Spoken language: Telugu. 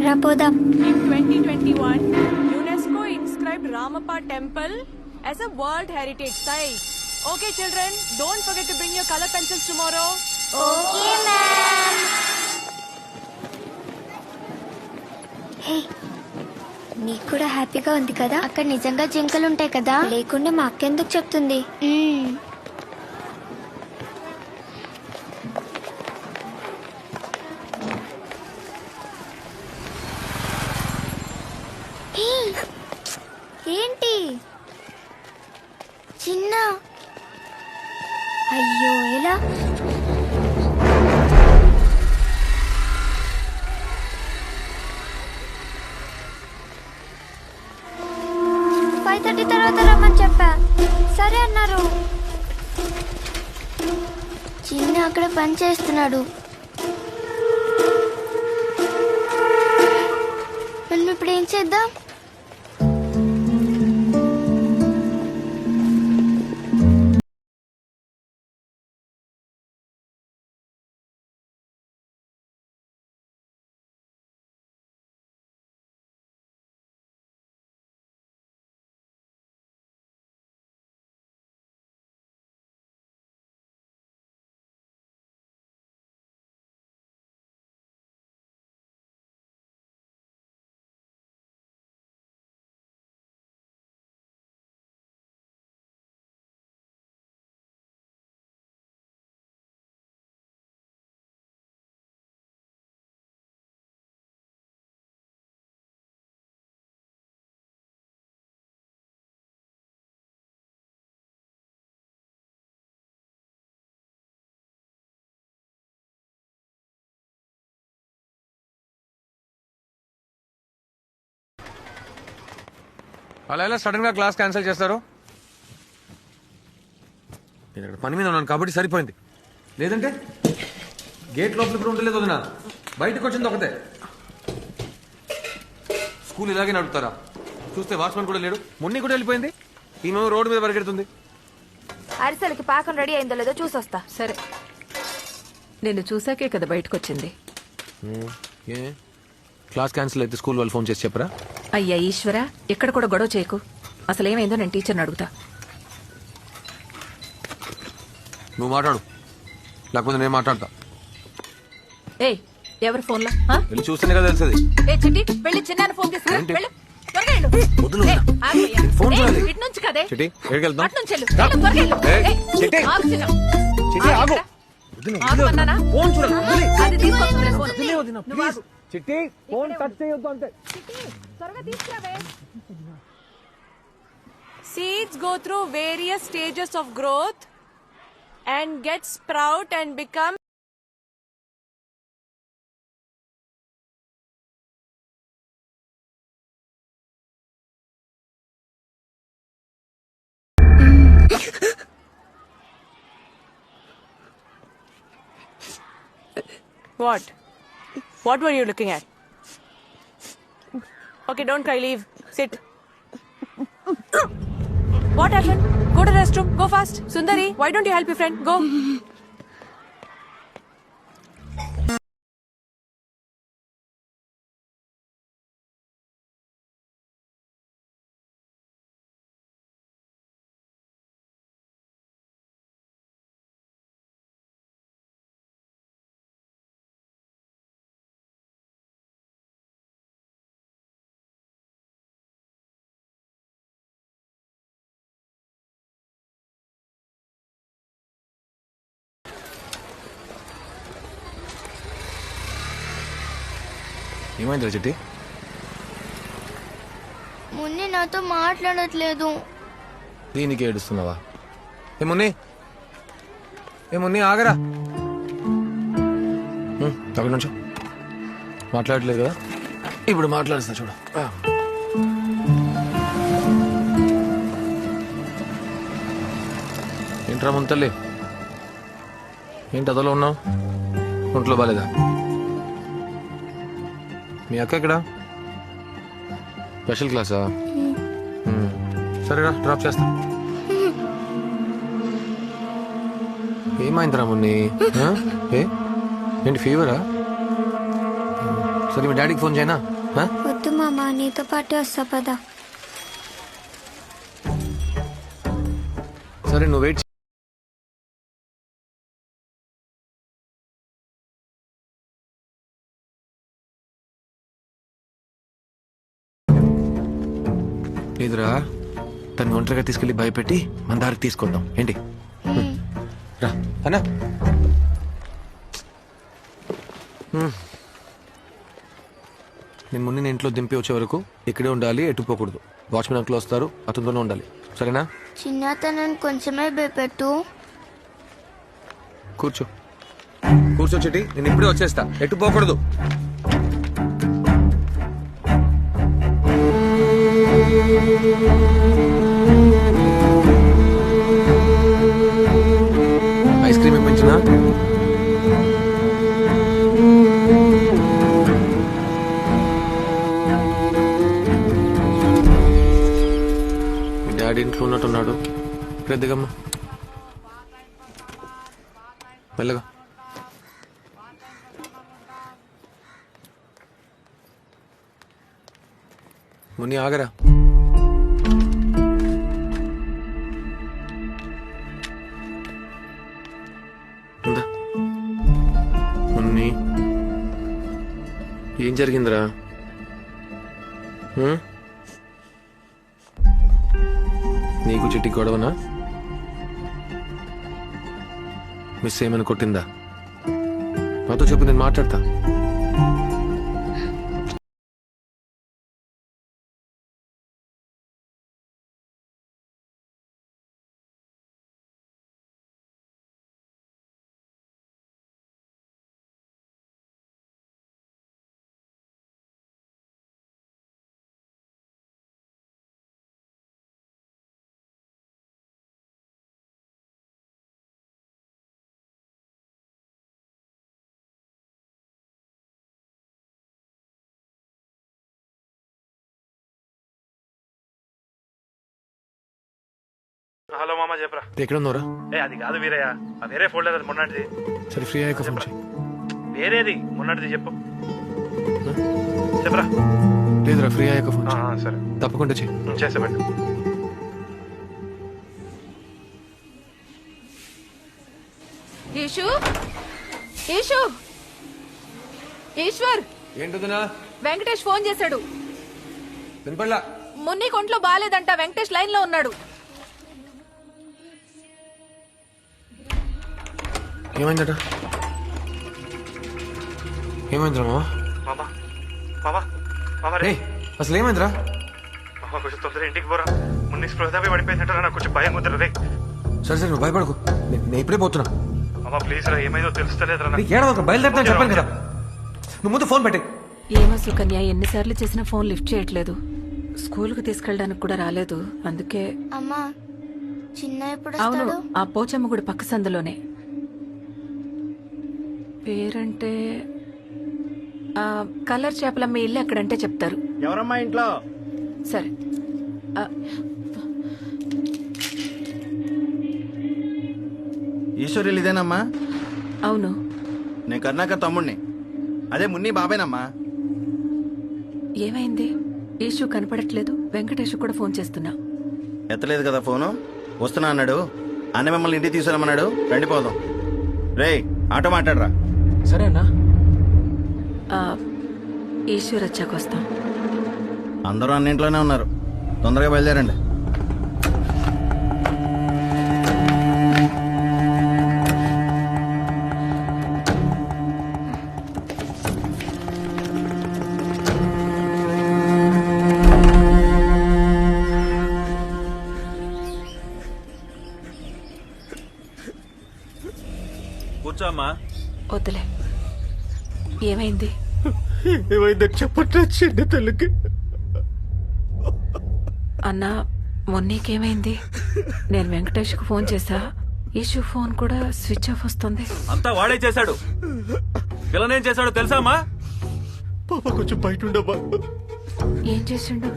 రాపోదాం. In 2021, UNESCO inscribed Ramappa Temple as a World Heritage Site. Okay, children, don't forget to bring your color pencils tomorrow. Okay, ma'am. Hey, నీకు కూడా హ్యాపీగా ఉంది కదా? అక్కడ నిజంగా జింకలు ఉంటాయి కదా? లేకుండా మా అక్క ఎందుకు చెప్తుంది? ఏంటి చిన్న? అయ్యో ఎలా? తర్వాత రమ్మని చెప్పా. సరే అన్నారు. చిన్న అక్కడ పని చేస్తున్నాడు. మనం ఇప్పుడు ఏం చేద్దాం? అలా ఎలా సడన్ గా క్లాస్ క్యాన్సిల్ చేస్తారు? నేను ఇక్కడ పని మీద ఉన్నాను కాబట్టి సరిపోయింది. లేదంటే గేట్ లోపల ఇప్పుడు ఉండలేదు వదినా, బయటకు వచ్చింది ఒకటే. స్కూల్ ఇలాగే నడుపుతారా? చూస్తే వాచ్మెన్ కూడా లేడు, మున్ని కూడా వెళ్ళిపోయింది. ఈమె రోడ్డు మీద పరిగెడుతుంది. అరిసెలకి పాకం రెడీ అయిందో లేదో చూసొస్తా. సరే, నేను చూసాకే కదా బయటకు వచ్చింది. ఏ క్లాస్ క్యాన్సిల్ అయితే స్కూల్ వాళ్ళు ఫోన్ చేసి చెప్పరా? అయ్యా ఈశ్వర, ఎక్కడ కూడా గొడవ చేయకు. అసలేమైందో నేను టీచర్ని అడుగుతా. నువ్వు మాట్లాడు, లేకపోతే నేను మాట్లాడతా. ఏయ్, ఎవరి ఫోన్లో? వెళ్ళి చూస్తేనే కదా తెలుస్తుంది. ఏ చిట్టి, వెళ్ళి చిన్న ఫోన్ తీసుకురా. ఏంటి? వెళ్ళు, త్వరగా వెళ్ళు. వదులు. ఏయ్, ఆగయ్యా. ఫోన్ ఏయ్, చూడాలి. ఇటు నుంచి కదే. చిట్టి, ఎక్కడికి వెళ్తాం? అటు నుంచి వెళ్ళు. వెళ్ళు, త్వరగా వెళ్ళు. ఏయ్, ఏయ్, చిట్టి. ఆగు చిన్న. చిట్టి, ఆగు. ఆగు అన్నానా? ఫోన్ చూడాలి. అది తీసుకొస్తుంది ఫోన్. నువ్వు ఆగు. చిట్టి, ఫోన్ టచ్ చేయొద్దు అంతే. త్వరగా తీసుకురావే. Seeds go through various stages of growth and get sprout and become What? What were you looking at? Okay, don't cry, leave. Sit. What happened? Go to the restroom. Go fast. Sundari, why don't you help your friend? Go. ఏమైందిరా చిట్టి? మున్ని నాతో మాట్లాడట్లేదు. దీనికి ఏడుస్తున్నావా? ఏ మున్ని ఆగరా. అక్కడ నుంచో. మాట్లాడట్లేదు కదా, ఇప్పుడు మాట్లాడుతున్నా చూడు. ఏంట్రా ముంతల్లి, ఏంటి అదలో ఉన్నావు? ఒంట్లో బాలేదా? మీ అక్క ఎక్కడా? స్పెషల్ క్లాసా? సరేరా, డ్రాప్ చేస్తా. ఏమైందిరా మున్ని? ఏంటి ఫీవరా? సరే మీ డాడీకి ఫోన్ చేయనా? వద్దు మామ, నీతో పాటే వస్తా పదా. సరే నువ్వు వెయిట్. లేదురా, తను ఒంటరిగా తీసుకెళ్లి భయపెట్టి మన దారికి తీసుకొద్దాం ఏంటి? రా అన్నా. నేను ముందు ఇంట్లో దింపి వచ్చే వరకు ఇక్కడే ఉండాలి, ఎటు పోకూడదు. వాచ్మెన్ అంకుల్ వస్తారు, అతనితోనే ఉండాలి, సరేనా? చిన్నతనని కొంచెమే భయపెట్టు. కూర్చో కూర్చో చెట్టి, నేను ఇప్పుడే వచ్చేస్తా, ఎటు పోకూడదు. Ice cream ఇప్పించినా? డాడీ ఇంట్లో ఉన్నట్టున్నాడు. పెద్దగమ్మ మెల్లగా. ముని ఆగరా. ఉందా మున్ని? ఏం జరిగిందిరా? నీకు చిట్టి గొడవనా? మిస్ ఏమైనా కొట్టిందా? నాతో చెప్పు, నేను మాట్లాడతా. హలో మామ, చెప్పరా. ఎక్కడ ఉన్నారా? అది కాదు వీరయ్య, ఆ వేరే ఫోల్డర్, అది మొన్నటిది. సరే ఫ్రీ అయ్యాక ఫోన్ చేయి. వేరేది మొన్నటిది చెప్పు. చెప్పరా. లేదురా, ఫ్రీ అయ్యాక ఫోన్ చేయి. సరే తప్పకుండా చెయ్యి. చేస్తా పెట్టు. ఈషు, ఈషు, ఈశ్వర్, ఏంటదినా? వెంకటేష్ ఫోన్ చేశాడు. వినపడలా? మున్ని కొంట్లో బాలేదంట, వెంకటేష్ లైన్ లో ఉన్నాడు. ఏమైందట? ఏమైందిరా మామ? మామ మామ మామ రే, అసలు ఏమైందిరా? మామ కొంచెం తొందరగా ఇంటికి పోరా. ముందు స్పృహదాపై పడిపోయిందంటారా, నాకు కొంచెం భయం కుదరదు రే. సరే సరే, నువ్వు భయపడకు, నేను ఇప్పుడే పోతున్నా. మామ ప్లీజ్ రా, ఏమైందో తెలుస్తలేదురా. నీకు ఏడవ బయలుదేరుతా చెప్పాను కదా. నువ్వు ముందు ఫోన్ పెట్టి. ఏమో సుకన్య, ఎన్నిసార్లు చేసినా ఫోన్ లిఫ్ట్ చేయట్లేదు. స్కూల్కి తీసుకెళ్ళడానికి కూడా రాలేదు. అందుకే. అమ్మా, చిన్న ఎప్పుడు అవును, వస్తాడు? ఆ పోచమ్మ గుడి పక్క సందులోనే. పేరంటే కలర్ చేపలమ్మ ఇల్లు ఎక్కడంటే చెప్తారు. ఎవరమ్మా ఇంట్లో? సరే. ఈశ్వరి ఇదేనమ్మా? అవును. నేను కర్ణాకర్ తమ్ముడిని. అదే మున్ని బాబాయ్నమ్మా. ఏమైంది? ఈషు కనపడట్లేదు. వెంకటేష్ కూడా ఫోన్ చేస్తున్నా. ఎత్తలేదు కదా ఫోను. వస్తున్నా అన్నాడు. అన్న మిమ్మల్ని ఇంటికి తీసుకురమ్మన్నాడు. రండి పోదాం. రేయ్, ఆటో మాట్లాడరా. సరే అన్నా. ఈశ్వర్ వచ్చాక వస్తాం. అందరూ అన్నింట్లోనే ఉన్నారు. తొందరగా బయలుదేరండి. కూర్చోమ్మా. వద్దులే. ఏమైంది? ఏమైందని చెప్పట్లా చిన్న తల్లికి. అన్నా, మొన్నీకేమైంది? నేను వెంకటేష్కు ఫోన్ చేశా. ఈషు ఫోన్ కూడా స్విచ్ ఆఫ్ వస్తుంది. అంతా వాడే చేశాడు. పిల్లనేం చేశాడో తెలుసామా? పాప కొంచెం బయట ఉండమ్మా. ఏం చేసిండు?